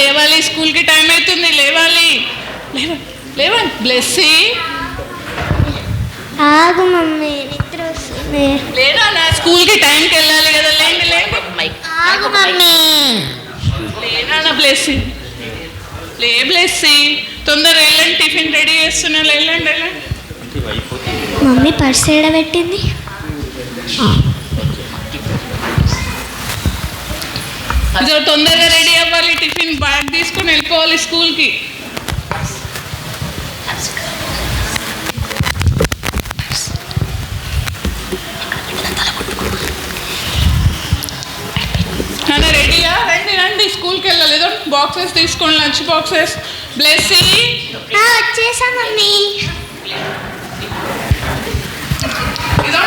లేవాలి, స్కూల్కి టైం అవుతుంది, లేవాలి. లేవండి. బ్లెస్సీ ఆగు మమ్మీ, నిద్ర వస్తుంది. లేదా నా స్కూల్కి టైంకి వెళ్ళాలి కదా. లేండి లేండి. ఆగు మమ్మీ. లేనా బ్లెస్సీ, లే బ్లెస్సీ, తొందరగా వెళ్ళండి. టిఫిన్ రెడీ చేస్తున్నా, వెళ్ళండి. మమ్మీ పర్స్ ఏడ పెట్టింది? ఇదో తొందరగా రెడీ అవ్వాలి, టిఫిన్ బ్యాగ్ తీసుకొని వెళ్ళిపోవాలి స్కూల్కి. నాన్న రెడీయా? రండి స్కూల్కి వెళ్ళాలి. ఏదో బాక్సెస్ తీసుకోండి, లంచ్ బాక్సెస్. బ్లెస్సీ వచ్చేసా మమ్మీ. ఇదో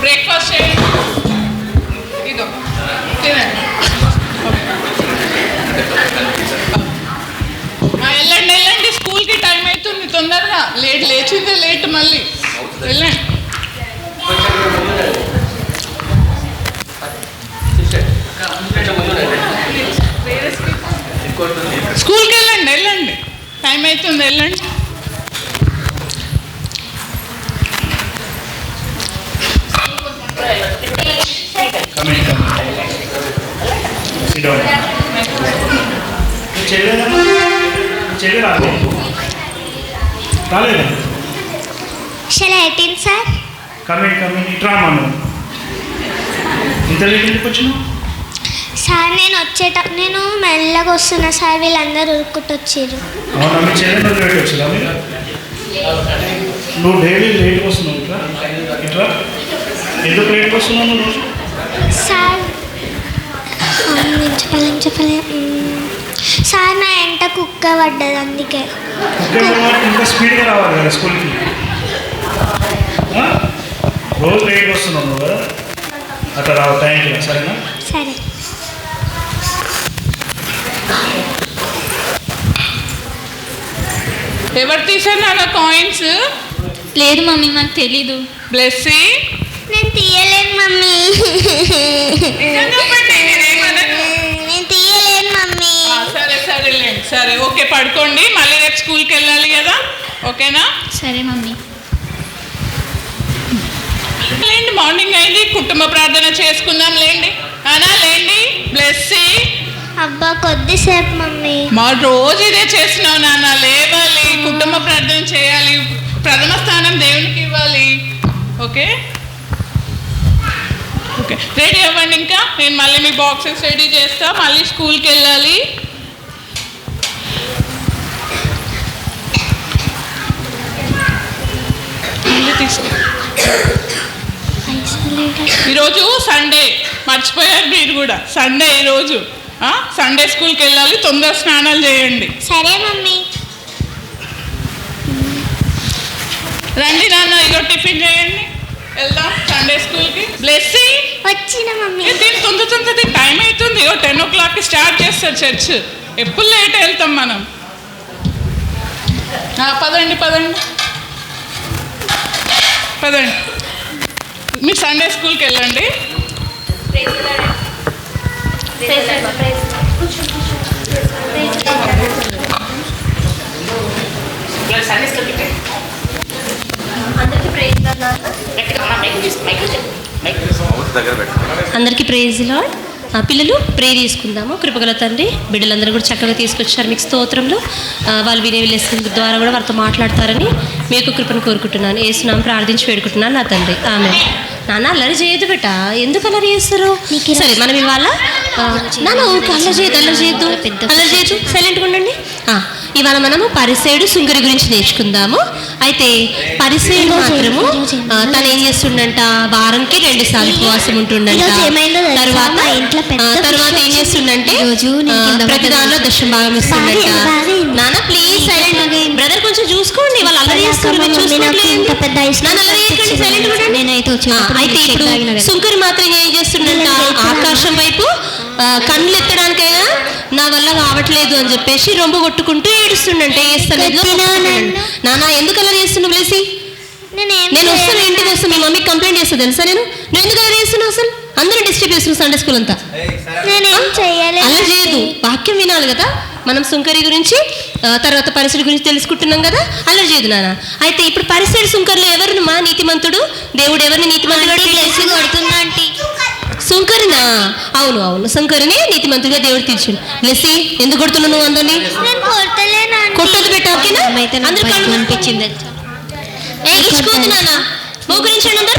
బ్రేక్ఫాస్ట్ చేయండి. ఇదో తినండి. వెళ్ళండి స్కూల్కి టైం అవుతుంది, తొందరగా. లేచిందే లేట్ మళ్ళీ. వెళ్ళండి. స్కూల్కి వెళ్ళండి. టైం అవుతుంది, వెళ్ళండి. Shall I attend, sir? ఇట్రా మనం ఇంత లేట్ ఎందుకు వచ్చినావు? సార్ నేను మెల్లగా వస్తున్నా సార్, వీళ్ళందరూ ఉరుక్కుంటూ వచ్చారు. అవునా, మీ చెల్లెలు లేట్ వచ్చిందా? నువ్వు డైలీ లేట్గా వస్తున్నావు. ఇట్రా ఎందుకు లేట్గా వస్తున్నావు నువ్వు రోజు? సార్ చెప్పలే సార్, నా ఎంట కుక్క పడ్డది, అందుకే. ఇంకా స్పీడ్గా రావాలి కదా స్కూల్కి. రోజు లేట్గా వస్తున్నావు నువ్వు కదా, అట్లా రావు టైంకి. సరేనా? సరే. ఎవరు తీసారు నాన్న కాయిన్స్? లేదు మమ్మీ, నాకు తెలీదు. బ్లెస్సీ నేను తీయలేను మమ్మీ. నేను తీయలేను మమ్మీ. సరేలేండి. సరే ఓకే, పడుకోండి. మళ్ళీ రేపు స్కూల్కి వెళ్ళాలి కదా, ఓకేనా? సరే మమ్మీ. లేండి, మార్నింగ్ అయింది, కుటుంబ ప్రార్థన చేసుకుందాం. లేండి లేండి. బ్లెస్సీ అబ్బా కొద్దిసేపు మమ్మీ. మా రోజు ఇదే చేస్తున్నావు నాన్న. లేవాలి, కుటుంబ ప్రార్థన చేయాలి, ప్రథమ స్థానం దేవునికి ఇవ్వాలి. ఓకే రెడీ అవ్వండి. ఇంకా నేను మళ్ళీ మీ బాక్సెస్ రెడీ చేస్తా. మళ్ళీ స్కూల్కి వెళ్ళాలి. ఈరోజు సండే, మర్చిపోయారు మీరు కూడా. సండే ఈరోజు. సండే స్కూల్కి వెళ్ళాలి, తొందర స్నానాలు చేయండి. సరే మమ్మీ. రండి నాన్న, ఇగో టిఫిన్ చేయండి, వెళ్దాం సండే స్కూల్కి. బ్లెస్సీ వచ్చిన మమ్మీ. తొందర టైం అవుతుంది. 10 o'clockకి స్టార్ట్ చేస్తారు చర్చ్. ఎప్పుడు లేట్ వెళ్తాం మనం. పదండి. మీరు సండే స్కూల్కి వెళ్ళండి. అందరికీ ప్రైజ్ లార్డ్. పిల్లలు ప్రే తీసుకుందాము. కృపగల తండ్రి, బిడ్డలందరూ కూడా చక్కగా తీసుకొచ్చారు మీకు స్తోత్రంలో. వాళ్ళు వినే లెసన్ ద్వారా కూడా వారితో మాట్లాడతారని మీ యొక్క కృపను కోరుకుంటున్నాను. యేసునామమున ప్రార్థించి వేడుకుంటున్నాను నా తండ్రి, ఆమేన్. నాన్న అల్లరి చేయొద్దు బెట. ఎందుకు అల్లరి చేస్తారు? సరే మనం ఇవాళ నాన్న అల్లరి చేయొద్దు, సైలెంట్గా ఉండండి. ఇవాళ మనము పరిసేయుడు సుంకరి గురించి నేర్చుకుందాము. అయితే పరిసేయుడు మాత్రము తను ఏం చేస్తుండంట, వారానికి 2 సార్లు ఉపవాసం ఉంటుండంట. తర్వాత ఏం చేస్తుండంటే ప్రతి దానిలో దశమభాగం ఇస్తుండంట. నాన్న ప్లీజ్ సైలెంట్. బ్రదర్ కొంచెం చూసుకోండి, వాళ్ళు అల్లరి చేస్తారు. అయితే ఇప్పుడు సుంకరి మాత్రం ఏం చేస్తుండంట, ఆకాశం వైపు కన్నులు ఎత్తడానికైనా నా వల్ల కావట్లేదు అని చెప్పేసి రొంబ కొట్టుకుంటూ ఏడుస్తుండంటే. నాన్న ఎందుకు అలా చేస్తున్నావు బ్లెస్సీ? నేను వస్తాను, ఇంటికి వస్తాను. మీ మమ్మీకి కంప్లైంట్ చేస్తాను తెలుసా? నువ్వు ఎందుకు అలా చేస్తున్నావు? అసలు అందరూ డిస్టర్బ్ చేస్తున్నావు సండే స్కూల్ అంతా. నేనేం చేయలేదు. అలా చేయదు, వాక్యం వినాలి కదా. మనం సుంకరి గురించి తర్వాత పరిసెడు గురించి తెలుసుకుంటున్నాం కదా. అల్లరి చేయదు నాన్న. అయితే ఇప్పుడు పరిసెడు సుంకరిలో ఎవరు మా నీతిమంతుడు? దేవుడు ఎవరిని నీతిమంతుడు కొడుతుందా ఆంటీ? సుంకరినా? అవును అవును, సుంకరిని నీతిమంతుడిగా దేవుడు తీర్చిండు. లెస్సి ఎందుకు కొడుతున్నావు నువ్వు అందరినీ? నేను కొడతలేను ఆంటీ. కొట్టదు పెట్ట, ఓకేనా? అందరూ కళ్ళు అనిపించింది. ఇచ్చుకోదు నాన్న. మోకరించండి అందరూ.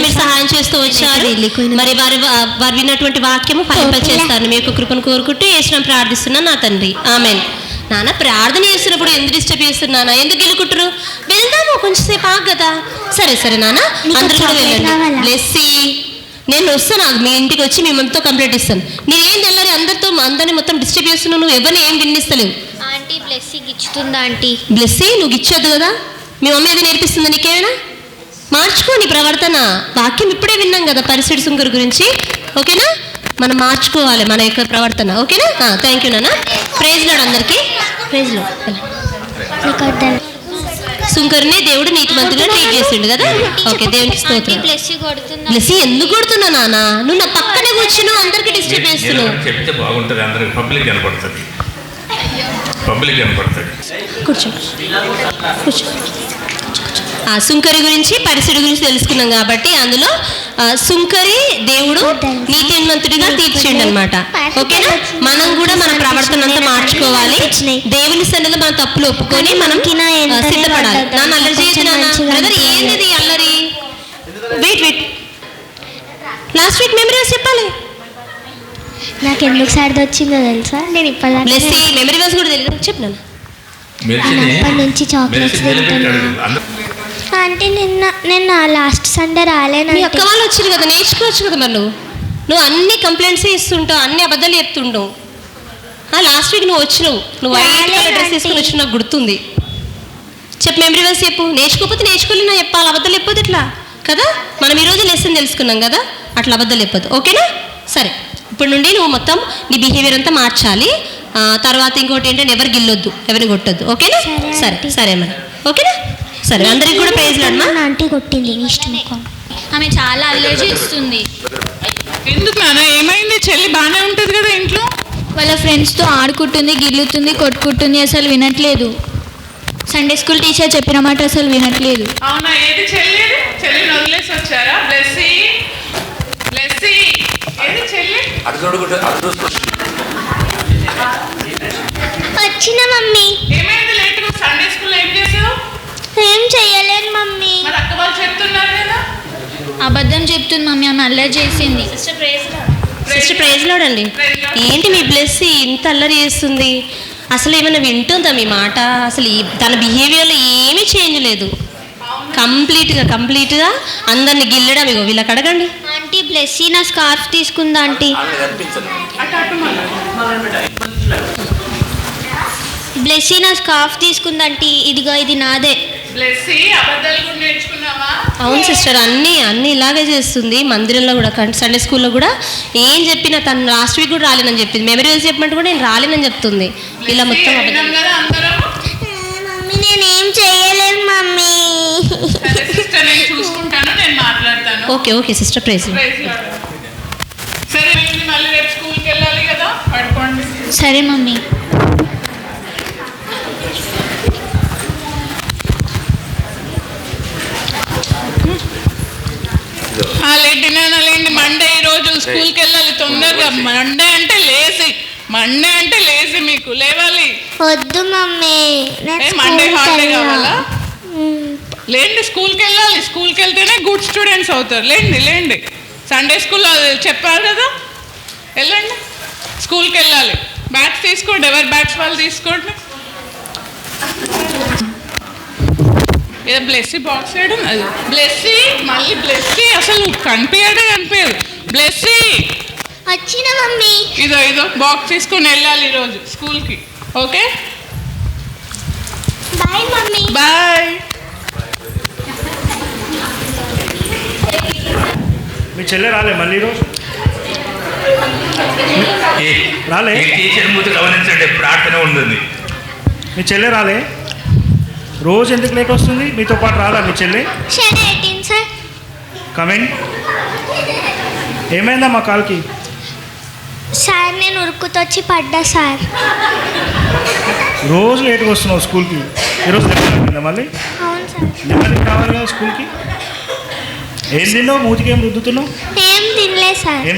మీరు సహాయం చేస్తూ వచ్చారు. మరి వారు విన్నటువంటి వాక్యము ఫలింపచేస్తాను. మీ యొక్క కృపను కోరుకుంటూ యేసుని ప్రార్థిస్తున్నాను నా తండ్రి. ఆమేన్. నాన్న ప్రార్థన చేస్తున్నప్పుడు ఎందుకు డిస్టర్బ్ చేస్తున్నానా? ఎందుకు వెళ్ళుకుంటారు? వెళ్దాము కొంచెంసేపు ఆగు కదా. సరే సరే నాన్న, అందరూ కూడా వెళ్ళండి. లెస్సి నేను వస్తాను, మీ ఇంటికి వచ్చి మీ మమ్మీతో కంప్లైంట్ ఇస్తాను. నేనేం తెల్లారి అందరినీ మొత్తం డిస్టర్బ్ చేస్తున్నావు. నువ్వు ఎవరిని ఏం వినిస్తలేవు. ఆంటీ బ్లెస్సీ గిచ్చుతుందా ఆంటీ? బ్లెస్సీ నువ్వు ఇచ్చొద్దు కదా. మీ మమ్మీ అది నేర్పిస్తుందా నీకేమైనా? మార్చుకో నీ ప్రవర్తన. వాక్యం ఇప్పుడే విన్నాం కదా పరిసెడు సుంకరి గురించి, ఓకేనా? మనం మార్చుకోవాలి మన యొక్క ప్రవర్తన, ఓకేనా? థ్యాంక్ యూ నాన్న. ప్రైజ్ లాడ్ అందరికీ. Praise lord. సుంకరిని దేవుడు నీతిమంతులుగా ట్రీట్ చేసిండు కదా. ఓకే, దేవునికి స్తోత్రం. బ్లెస్సీ ఎందుకు కొడుతున్నావు నాన్న? నువ్వు నా పక్కనే కూర్చున్నావు, అందరికీ డిస్టర్బ్ చేస్తున్నావు. చెప్తే బాగుంటుంది, అందరికి పబ్లిక్ కనపడుతుంది. కూర్చో కూర్చో. సుంకరి గురించి పరిసెడు గురించి తెలుసుకున్నాం కాబట్టి అందులో సుంకరి దేవుడు నీతిమంతుడిగా తీర్చిండు అనమాట. ఓకేనా? మనం కూడా మన ప్రవర్తన అంతా మార్చుకోవాలి. దేవుని సన్నిధిలో మన తప్పులు ఒప్పుకొని మనం సిద్ధపడాలి. నాన్న అల్లరి చేయొచ్చు నాన్న. బ్రదర్ ఏంది అల్లరి? వెయిట్ లాస్ట్ వీక్ మెమరీ చెప్పాలి. నాకు ఎందుకు సర్ది వచ్చిందో తెలుసా? నేను ఇప్పటి మెమరీ వర్స్ కూడా తెలియదు. చెప్పు నాన్న. అప్పటి నుంచి చాక్లెట్స్ అంటే నిన్న లాస్ట్ సండే రాలేను. మీ అక్క వాళ్ళు వచ్చింది కదా, నేర్చుకోవచ్చు కదా. మరి నువ్వు అన్ని కంప్లైంట్స్ ఇస్తుంటావు, అన్ని అబద్ధాలు చెప్తుంటావు. లాస్ట్ వీక్ నువ్వు వచ్చినావు, నువ్వు వైట్ కలర్ డ్రెస్ తీసుకుని వచ్చి నాకు గుర్తుంది. చెప్పు మెమరీ వర్స్ చెప్పు. నేర్చుకోకపోతే నేర్చుకోలేనా చెప్పాలి, అబద్ధాలు చెప్పొద్దు ఇట్లా కదా. మనం ఈరోజు లెసన్ తెలుసుకున్నాం కదా, అట్లా అబద్ధాలు చెప్పొద్దు, ఓకేనా? సరే, ఇప్పటి నుండి నువ్వు మొత్తం నీ బిహేవియర్ అంతా మార్చాలి. తర్వాత ఇంకోటి ఏంటంటే ఎవరు గిల్లొద్దు, ఎవరిని కొట్టొద్దు, ఓకేనా? సరే సరే మరి, ఓకేనా? సరే, అందరికి కూడా ప్రైజ్ లాడమా. ఆంటీ కొట్టింది ఇష్టం. ఆమె చాలా అల్లరి చేస్తుంది. ఎందుకు నాన్న? ఏమైంది? చెల్లి బాగానే ఉంటుంది కదా ఇంట్లో. వాళ్ళ ఫ్రెండ్స్తో ఆడుకుంటుంది, గిల్లుతుంది, కొట్టుకుంటుంది. అసలు వినట్లేదు. సండే స్కూల్ టీచర్ చెప్పిన మాట అసలు వినట్లేదు. అవునా? ఏది చెల్లిని వదిలేసి వచ్చారా? బ్లెస్సీ ఏది చెల్లి? వచ్చిన మమ్మీ. ఏమైంది లేట్? సండే స్కూల్ ఏం చేసావు? ఏం చెయ్యలేదు మమ్మీ. మరి అక్క వాళ్ళు చెప్తున్నారు కదా. అబద్ధం చెప్తుంది మమ్మీ, ఆమె అల్లరి చేసింది. సిస్టర్ ప్రైజ్ లాడ్ అండి. ఏంటి మీ బ్లెస్సీ ఇంత అల్లరి చేస్తుంది? అసలు ఏమైనా వింటుందా మీ మాట? అసలు తన బిహేవియర్లో ఏమీ చేంజ్ లేదు. కంప్లీట్గా అందరిని గిల్లడం. ఇగో వీళ్ళకి అడగండి. ఆంటీ బ్లెస్సీ నా స్కార్ఫ్ తీసుకుందా ఆంటీ? బ్లెస్సీ నా స్కార్ఫ్ తీసుకుందంటీ. ఇదిగో ఇది నాదే. బ్లెస్సీ అబద్ధాలు కూడా నేర్చుకున్నావా? అవును సిస్టర్, అన్నీ ఇలాగే చేస్తుంది. మందిరంలో కూడా సండే స్కూల్లో కూడా ఏం చెప్పినా తను లాస్ట్ వీక్ కూడా రాలేనని చెప్పింది. మెమరీ వేసి చెప్పమంటే కూడా నేను రాలేనని చెప్తుంది. ఇలా మొత్తం మమ్మీ నేనేం చేయలేదు మమ్మీ. నేను చూసుకుంటాను, నేను మాట్లాడతాను. Okay sister prize. సరే, మళ్ళీ రేపు స్కూల్కి వెళ్ళాలి కదా, పడుకోండి. సరే మమ్మీ. లేండి మండే ఈరోజు స్కూల్కి వెళ్ళాలి తొందరగా. మండే అంటే లేజీ మీకు లేవాలి. వద్దు మమ్మీ, మండే హాలిడే కావాలా? లేండి, స్కూల్కి వెళ్ళాలి. స్కూల్కి వెళ్తేనే గుడ్ స్టూడెంట్స్ అవుతారు. లేండి సండే స్కూల్లో చెప్పారు కదా, వెళ్ళండి. స్కూల్కి వెళ్ళాలి. బ్యాగ్స్ తీసుకోండి, ఎవరి బ్యాగ్స్ వాళ్ళు తీసుకోండి. ఏదో బ్లెస్సీ బాక్స్ వేయడం. అది బ్లెస్సీ, మళ్ళీ బ్లెస్సీ అసలు కనిపించదు. బ్లెస్సీ వచ్చిన మమ్మీ. ఇదో బాక్స్ తీసుకొని వెళ్ళాలి ఈరోజు స్కూల్కి. Okay, bye mummy. బాయ్. మీ చెల్లె రాలే మళ్ళీ ఈరోజు? రాలే? టీచర్ ముందు గమనించండి, ప్రార్థన ఉంటుంది. మీ చెల్లె రాలే? రోజు ఎందుకు లేక వస్తుంది? మీతో పాటు రాదా మీ చెల్లి? Sir coming. ఏమైందా మా కాల్కి? సార్ నేను ఉరుకుతొచ్చి పడ్డా సార్. రోజు లేట్గా వస్తున్నావు స్కూల్కి, ఈరోజు లేట్ మళ్ళీ అవును సార్. నెమ్మది కావాలి కదా స్కూల్కి. ఏం తిన్నావు? మూతికి ఏం రుద్దుతున్నావు? ఏం తినలే సార్. ఏం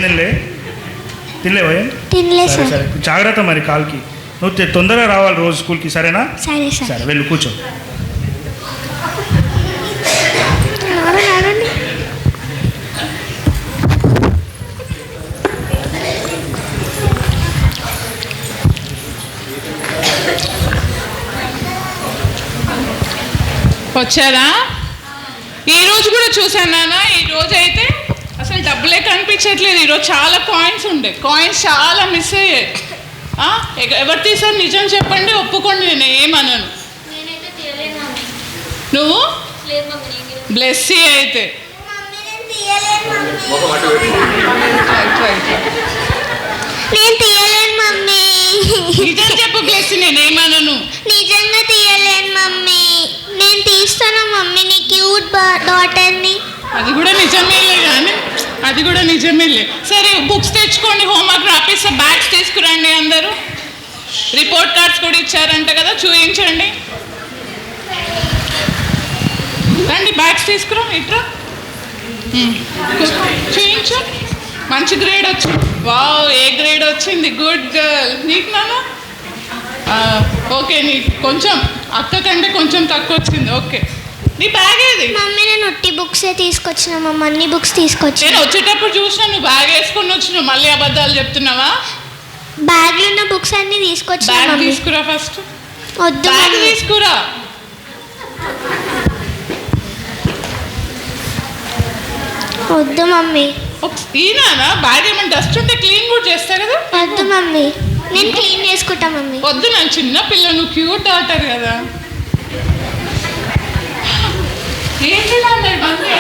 తినలేవా? ఏం తినలే సరే సార్. సరే, జాగ్రత్త మరి కాల్కి. నువ్వు తొందరగా రావాలి రోజు స్కూల్కి, సరేనా? సరే సార్. సరే వెళ్ళు, కూర్చో. నడవండి. వచ్చారా? ఈరోజు కూడా చూసాను నాన్న. ఈరోజు అయితే అసలు డబ్బులే కనిపించట్లేదు. ఈరోజు చాలా కాయిన్స్ ఉండే, కాయిన్స్ చాలా మిస్ అయ్యాయి. ఎవరు తీసారు నిజం చెప్పండి, ఒప్పుకోండి, నేను ఏమనను. నువ్వు బ్లెస్సీ అయితే నేను తీయలేను మమ్మీ. నిజం చెప్పు బ్లెస్సీ, నేనేమనను. నిజంగా తీయలేను మమ్మీ. నేను తీస్తాను మమ్మీ నీ క్యూట్ డాటర్ని. అది కూడా నిజమేలే కానీ, అది కూడా నిజమేలే. సరే బుక్స్ తెచ్చుకోండి, హోంవర్క్ రాపిస్తా. బ్యాగ్స్ తీసుకురండి అందరూ. రిపోర్ట్ కార్డ్స్ కూడా ఇచ్చారంట కదా, చూపించండి. రండి బ్యాగ్స్ తీసుకురా, ఇట్రా. చూపించు. మంచి గ్రేడ్ వచ్చింది. వావ్, ఏ గ్రేడ్ వచ్చింది. Good girl. నీకు నాన్న ఓకే, నీకు కొంచెం అక్క కంటే కొంచెం తక్కువ వచ్చింది. ఓకే, నీ బ్యాగ్ ఏది? మమ్మీ నేను ఒట్టి బుక్సే తీసుకొచ్చిన మమ్మీ, అన్ని బుక్స్ తీసుకొచ్చిన. నేను వచ్చేటప్పుడు చూసినా నువ్వు బ్యాగ్ వేసుకొని వచ్చినావు, మళ్ళీ అబద్ధాలు చెప్తున్నావా? బ్యాగ్లో ఉన్న బుక్స్ అన్ని తీసుకొచ్చిన బ్యాగ్ మమ్మీ. తీసుకురా ఫస్ట్. వద్దు బ్యాగ్ మమ్మీ. తీసుకురా. వద్దు మమ్మీ. ఈయన బ్యాగ్ ఏమైనా డస్ట్ ఉంటే క్లీన్ కూడా చేస్తా కదా. వద్దు మమ్మీ, నేను క్లీన్ చేసుకుంటా మమ్మీ. వద్దు, నేను చిన్న పిల్ల, నువ్వు క్యూట్ డాటర్ కదా. ఏంటి నాన్న ఇవన్నీ?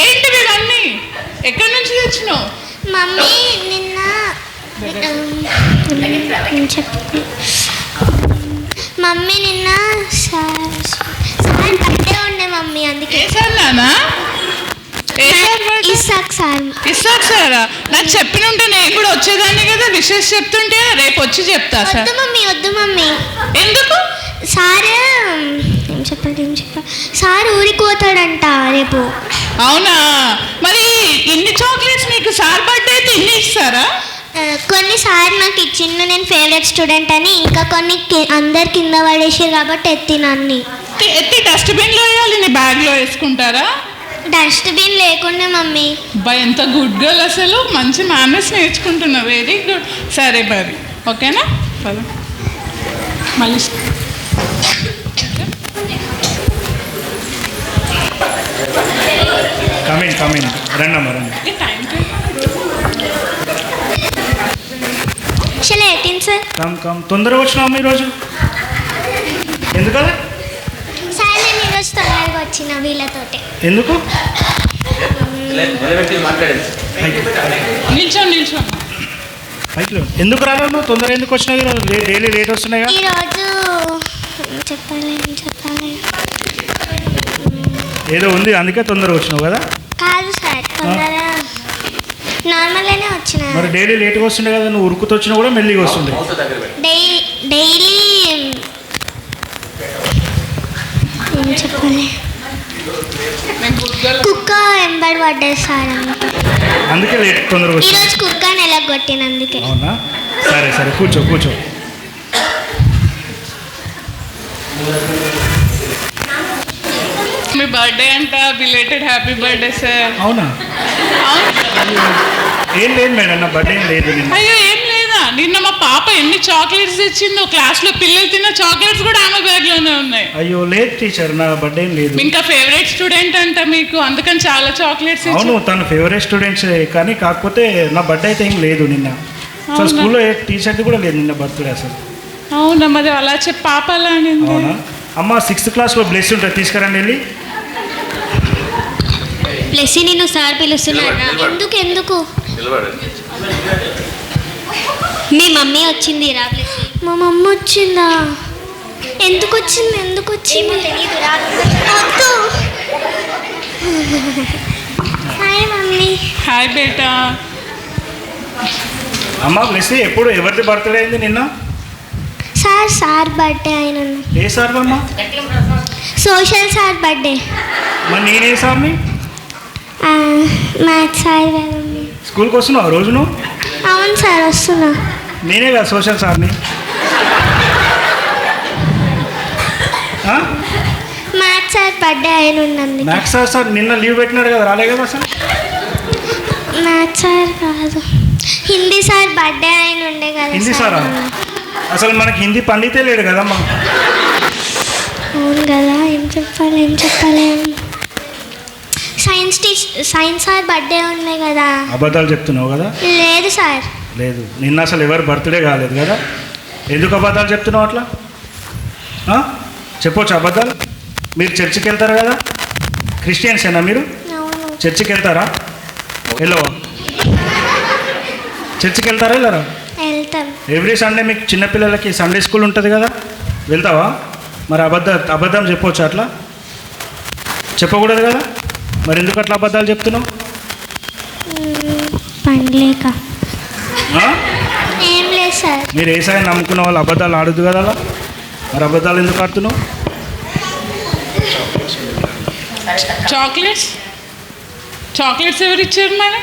ఏంటివి ఇవన్నీ? ఎక్కడి నుంచి తెచ్చినావు? మమ్మీ నిన్న మమ్మీ నిన్న సార్ బర్త్డే ఉండే మమ్మీ, అందుకే. ఏ సార్ నాన్న? ఏ సార్? ఇస్సాక్ సార్. ఇస్సాక్ సారా? నాకు చెప్పిన ఉంటే నేను కూడా వచ్చేదాన్ని కదా. విషెస్ చెప్తుంటే రేపు వచ్చి చెప్తా సార్. వద్దు మమ్మీ, వద్దు మమ్మీ. ఎందుకు? సార్ ఏం చెప్పాలి సార్ ఊరికి పోతాడంట రేపు. అవునా? మరి ఇన్ని చాక్లెట్స్ నీకు సార్ బర్త్డే అయితే ఇన్ని ఇస్తారా? కొన్ని సార్ నాకు ఇచ్చిండు, నేను ఫేవరెట్ స్టూడెంట్ అని. ఇంకా కొన్ని అందరు కింద పడేసారు కాబట్టి ఎత్తిన అన్ని. ఎత్తి డస్ట్బిన్లో వేయాలి, నీ బ్యాగ్లో వేసుకుంటారా? డస్ట్బిన్ లేకుండా మమ్మీ. బా, ఎంత గుడ్ గర్ల్, అసలు మంచి మేనర్స్ నేర్చుకుంటున్నావు. Very good. సరే మరి, ఓకేనా? పద మళ్ళీ. కమింగ్ రండమ్మా, రండి. చలో 18 సార్. కమ్ తొందరగా వచ్చినావు ఈరోజు, ఎందుకలా? సార్ నేను ఈరోజు తొందరగా వచ్చిన వీళ్ళతోటి. ఎందుకు? నిల్చో. ఎందుకు రాను? నువ్వు తొందరగా ఎందుకు వచ్చినావు ఈరోజు? డైలీ లేట్ వస్తున్నాయి. ఈరోజు చెప్పాలి ఏదో ఉంది, అందుకే తొందరగా వచ్చినావు కదా? కాదు సార్, తొందరగా నార్మల్గానే వచ్చిన. మరి డైలీ లేట్గా వస్తుండే కదా, నువ్వు ఉరుకుతూ వచ్చినా కూడా మెల్లిగా వస్తుండే. డైలీ ఏం చెప్పాలి, కుక్క ఎంబడి పడ్డది సార్, అందుకే లేట్ తొందరగా వచ్చింది. ఈరోజు కుక్క నెలగొట్టిన అందుకే. అవునా? సరే కూర్చో. మీ బర్త్డే అంట, బిలేటెడ్ హ్యాపీ బర్త్డే సార్. అవునా? ఏం లేదు మేడం, నా బర్త్డే ఏం లేదు. అయ్యో, ఏం లేదా? నిన్న మా పాప ఎన్ని చాక్లెట్స్ తెచ్చిందో. క్లాస్లో పిల్లలు తిన్న చాక్లెట్స్ కూడా ఆమె బ్యాగ్లోనే ఉన్నాయి. అయ్యో లేదు టీచర్, నా బర్త్డే ఏం లేదు. ఇంకా ఫేవరెట్ స్టూడెంట్ అంట మీకు, అందుకని చాలా చాక్లెట్స్. అవును, తన ఫేవరెట్ స్టూడెంట్స్, కానీ కాకపోతే నా బర్త్డే అయితే ఏం లేదు నిన్న. అసలు స్కూల్లో టీచర్ది కూడా లేదు నిన్న బర్త్డే అసలు. అవునా? మరి అలా చెప్పి పాప అలా అనింది. అవునా? అమ్మ 6th క్లాస్లో బ్లెస్ ఉంటుంది, తీసుకురండి వెళ్ళి. ప్లస్ నేను సార్ పిలుస్తున్నారా? ఎందుకు మీ మమ్మీ వచ్చింది రా. ప్లస్ మా మమ్మీ వచ్చిందా? ఎందుకు వచ్చింది తెలీదు రా. వద్దు. Hi mummy. హాయ్ బేటా. అమ్మ బ్లెస్సీ, ఎప్పుడు ఎవరిది బర్త్డే అయింది నిన్న? సార్ బర్త్డే అయిన. ఏ సార్ అమ్మా? Social sir birthday. మరి నేనే సార్ని? మ్యాథ్స్ సార్ కదండి. స్కూల్కి వస్తున్నావు రోజు నువ్వు? అవును సార్ వస్తున్నా. నేనే కదా సోషల్ సార్ని. మ్యాథ్స్ సార్ బర్త్డే అయిన ఉందండి. మ్యాథ్స్ సార్ నిన్న లీవ్ పెట్టినాడు కదా, రాలే కదా అసలు? మ్యాథ్స్ సార్ కాదు, హిందీ సార్ బర్త్డే అయిన ఉండే కదా. హిందీ సారా? అసలు మనకి హిందీ పండితే లేడు కదమ్మా. అవును కదా, ఏం చెప్పాలి. సైన్స్ సార్ బర్త్డే ఉండే కదా. అబద్ధాలు చెప్తున్నావు కదా? లేదు సార్. లేదు, నిన్న అసలు ఎవరు బర్త్డే కాలేదు కదా. ఎందుకు అబద్ధాలు చెప్తున్నావు అట్లా? చెప్పొచ్చు అబద్ధాలు? మీరు చర్చికి వెళ్తారు కదా, క్రిస్టియన్సేనా మీరు? అవును. చర్చికి వెళ్తారా? వెళ్ళవా? చర్చికి వెళ్తారా వెళ్ళరా? వెళ్తాం. ఎవ్రీ సండే మీకు చిన్నపిల్లలకి సండే స్కూల్ ఉంటుంది కదా, వెళ్తావా? మరి అబద్ధం చెప్పొచ్చు అట్లా? చెప్పకూడదు కదా. మరి ఎందుకు అట్లా అబద్ధాలు చెప్తున్నావు? పండ్లేక. ఏం లేదు సార్. మీరు ఏసాయి నమ్ముకున్న వాళ్ళు అబద్ధాలు ఆడదు కదా అలా. మరి అబద్ధాలు ఎందుకు ఆడుతున్నావు? చాక్లెట్స్ ఎవరు ఇచ్చారు మరి?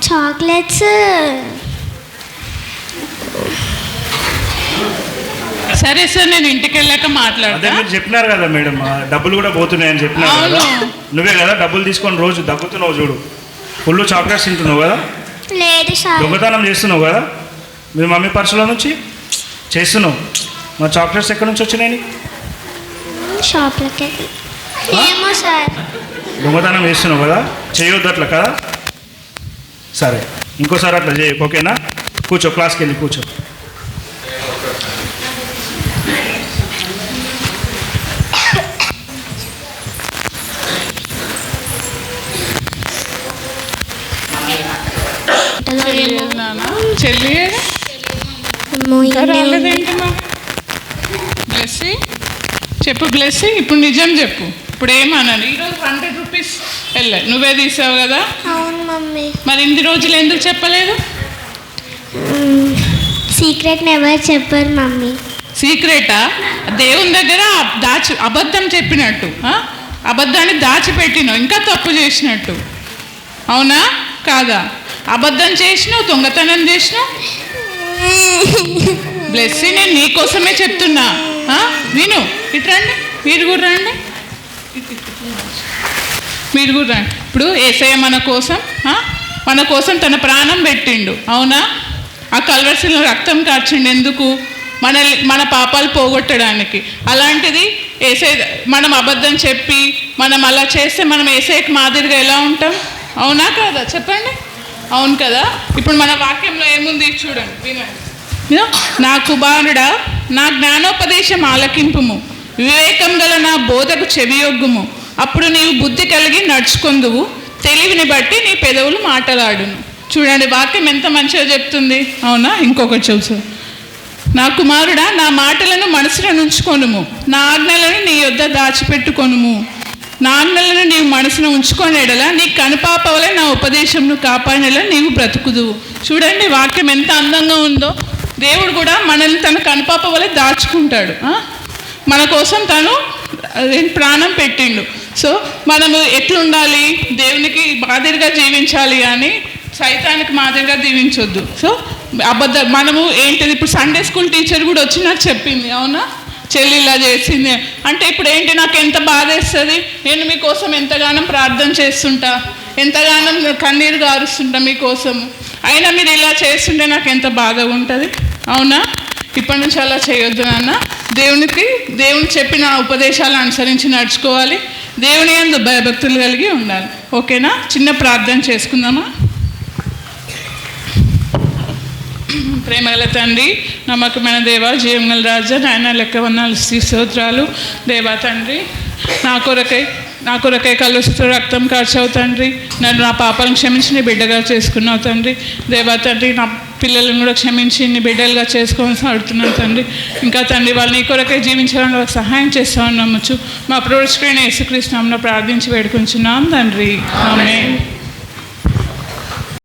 చాక్లెట్స్ సరే సార్, నేను ఇంటికి వెళ్ళాక అదే మాట్లాడతా. మీరు చెప్పినారు కదా మేడం, డబ్బులు కూడా పోతున్నాయని చెప్పినారు కదా. నువ్వే కదా డబ్బులు తీసుకొని రోజు దగ్గుతున్నావు చూడు, ఫుల్ చాక్లెట్స్ తింటున్నావు కదా. లేదు సార్. దొంగతనం చేస్తున్నావు కదా మీ మమ్మీ పర్సులో నుంచి చేస్తున్నావు. మా చాక్లెట్స్ ఎక్కడి నుంచి వచ్చినాయి? షాప్లకి. ఏమో సార్. దొంగతనం చేస్తున్నావు కదా, చేయొద్దు అట్లా కదా. సరే, ఇంకోసారి అట్లా చేయకు, ఓకేనా? కూర్చో, క్లాస్కి వెళ్ళి కూర్చో. చెల్లి బ్లెస్సీ చెప్పు. బ్లెస్సీ, ఇప్పుడు నిజం చెప్పు. ఇప్పుడు ఏమన్నాను? ఈరోజు 100 రూపీస్ వెళ్ళా, నువ్వే తీసావు కదా. అవును మమ్మీ. మరి ఇన్ని రోజులు ఎందుకు చెప్పలేదు? సీక్రెట్ ఎవరు చెప్పారు మమ్మీ. సీక్రెటా? దేవుని దగ్గర అబద్ధం చెప్పినట్టు, అబద్ధాన్ని దాచిపెట్టినావు, ఇంకా తప్పు చేసినట్టు. అవునా కాదా? అబద్ధం చేసినావు, దొంగతనం చేసినావు. బ్లెస్సీ, నేను నీకోసమే చెప్తున్నా, విను. ఇటు రండి, మీరు కూడా రండి. ఇప్పుడు యేసయ్య మన కోసం తన ప్రాణం పెట్టిండు. అవునా? ఆ కల్వరిశిలో రక్తం కార్చిండు. ఎందుకు? మన పాపాలు పోగొట్టడానికి. అలాంటిది యేసయ్య మనం అబద్ధం చెప్పి మనం అలా చేస్తే మనం యేసయ్యకి మాదిరిగా ఎలా ఉంటాం? అవునా కాదా? చెప్పండి. అవును కదా. ఇప్పుడు మన వాక్యంలో ఏముంది చూడండి, వినండి. నా కుమారుడా, నా జ్ఞానోపదేశం ఆలకింపుము, వివేకం గల నా బోధకు చెవియొగ్గుము. అప్పుడు నీవు బుద్ధి కలిగి నడుచుకొందువు, తెలివిని బట్టి నీ పెదవులు మాటలాడును. చూడండి, వాక్యం ఎంత మంచిగా చెప్తుంది. అవునా? ఇంకొకటి చూసు. నా కుమారుడా, నా మాటలను మనసులో ఉంచుకొనుము, నా ఆజ్ఞలను నీ యొద్ద దాచిపెట్టుకొనుము. నా ఆజ్ఞలను నీవు మనసును ఉంచుకొనేడలా నీ కనుపాప వలె నా ఉపదేశంను కాపాడేలా నీవు బ్రతుకుదువు. చూడండి, వాక్యం ఎంత అందంగా ఉందో. దేవుడు కూడా మనల్ని తన కనుపాప వలె దాచుకుంటాడు. మన కోసం తను ప్రాణం పెట్టిండు. సో మనము ఎట్లుండాలి? దేవునికి మాదిరిగా జీవించాలి కానీ సైతానికి మాదిరిగా జీవించొద్దు. సో మనము ఏంటిది, ఇప్పుడు సండే స్కూల్ టీచర్ కూడా వచ్చి నాకు చెప్పింది. అవునా? చెల్లి ఇలా చేసింది అంటే ఇప్పుడు ఏంటి, నాకు ఎంత బాధ వేస్తుంది. నేను మీకోసం ఎంతగానో ప్రార్థన చేస్తుంటా, ఎంతగానో కన్నీరు గారుస్తుంటా మీకోసం. అయినా మీరు ఇలా చేస్తుంటే నాకు ఎంత బాధగా ఉంటుంది. అవునా? ఇప్పటి నుంచి అలా చేయొద్దు నాన్న. దేవుని చెప్పిన ఉపదేశాలను అనుసరించి నడుచుకోవాలి. దేవుని యందు భయభక్తులు కలిగి ఉండాలి. ఓకేనా? చిన్న ప్రార్థన చేసుకుందామా? ప్రేమగల తండ్రి, నమ్మకమైన దేవా, జీవంగల రాజా, నాయన లెక్క వందనాలు స్తోత్రాలు. దేవా తండ్రి, నా కొరకై కలుస్తూ రక్తం కార్చావు తండ్రి. నన్ను నా పాపాలను క్షమించి నీ బిడ్డగా చేసుకున్నావు తండ్రి. దేవా తండ్రి, నా పిల్లలను కూడా క్షమించి నీ బిడ్డలుగా చేసుకోవాల్సి అడుగుతున్నాను తండ్రి. ఇంకా తండ్రి, వాళ్ళు నీ కొరకై జీవించడానికి వాళ్ళకి సహాయం చేస్తామని నమ్మచ్చు. మా ప్రోత్సహించిన యేసుక్రీస్తు నామమున ప్రార్థించి వేడుకుంటున్నాం తండ్రి. ఆమేన్.